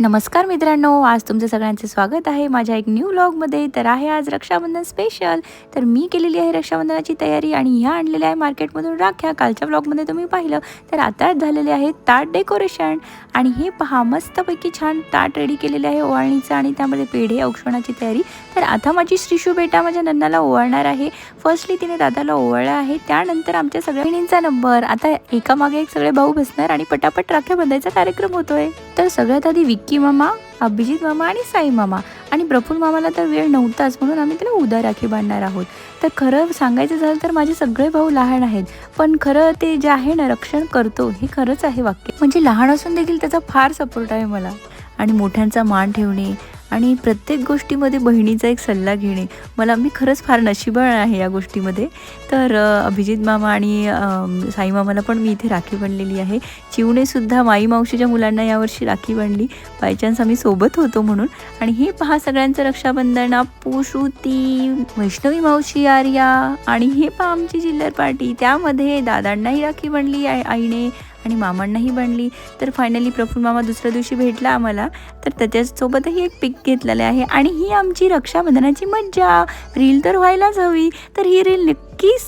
नमस्कार मित्रांनो, आज तुमचं सगळ्यांचं स्वागत आहे माझ्या एक न्यू व्लॉगमध्ये. तर आहे आज रक्षाबंधन स्पेशल. तर मी केलेली आहे रक्षाबंधनाची तयारी आणि ह्या आणलेल्या आहे मार्केटमधून राख्या. कालच्या व्लॉगमध्ये तुम्ही पाहिलं. तर आता झालेले आहे ताट डेकोरेशन आणि हे पहा मस्तपैकी छान ताट रेडी केलेले आहे ओवाळणीचं आणि त्यामध्ये पेढे औक्षणाची तयारी. तर आता माझी श्रीशू बेटा माझ्या नन्नाला ओवाळणार आहे. फर्स्टली तिने दादाला ओवाळलं आहे, त्यानंतर आमच्या सगळ्या बहिणींचा नंबर. आता एकामागे एक सगळे भाऊ बसणार आणि पटापट राख्या बांधायचा कार्यक्रम होतोय. तर सगळ्यात आधी विक्की मामा, अभिजित मामा आणि साई मामा आणि प्रफुल्ल मामाला तर वेळ नव्हताच म्हणून आम्ही त्याला उदा राखी बांधणार आहोत. तर खरं सांगायचं झालं तर माझे सगळे भाऊ लहान आहेत, पण खरं ते जे आहे ना रक्षण करतो हे खरंच आहे वाक्य. म्हणजे लहान असून देखील त्याचा फार सपोर्ट आहे मला. आणि मोठ्यांचा मान ठेवणे आणि प्रत्येक गोष्टीमध्ये बहिणीचा एक सल्ला घेणे, मी खरंच फार नशिबाळ आहे या गोष्टीमध्ये. तर अभिजित मामा आणि साई मामाला पण मी इथे राखी बांधलेली आहे. चिवणेसुद्धा माई मावशीच्या मुलांना यावर्षी राखी बांधली, बाय चान्स आम्ही सोबत होतो म्हणून. आणि हे पहा सगळ्यांचं रक्षाबंधन. आपू, श्रुती, वैष्णवी मावशी, आर्या आणि हे पहा आमची चिल्लर पार्टी. त्यामध्ये दादांनाही राखी बांधली आईने आणि मामांनाही बांधली. तर फायनली प्रफुल्ल मामा दुसऱ्या दिवशी भेटला आम्हाला, तर त्याच्यासोबतही एक पिक घेतलेले आहे. आणि ही आमची रक्षाबंधनाची मज्जा. रील तर व्हायलाच हवी, तर ही रील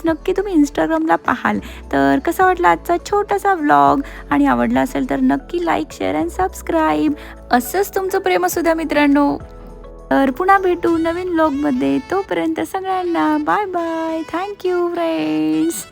नक्की तुम्ही इंस्टाग्रामला पाहाल. तर कसा वाटला आजचा छोटासा व्लॉग, आणि आवडला असेल तर नक्की लाईक, शेअर अँड सबस्क्राईब. असंच तुमचं प्रेम असू द्या मित्रांनो. तर पुन्हा भेटू नवीन व्लॉगमध्ये. तोपर्यंत सगळ्यांना बाय बाय. Thank you friends.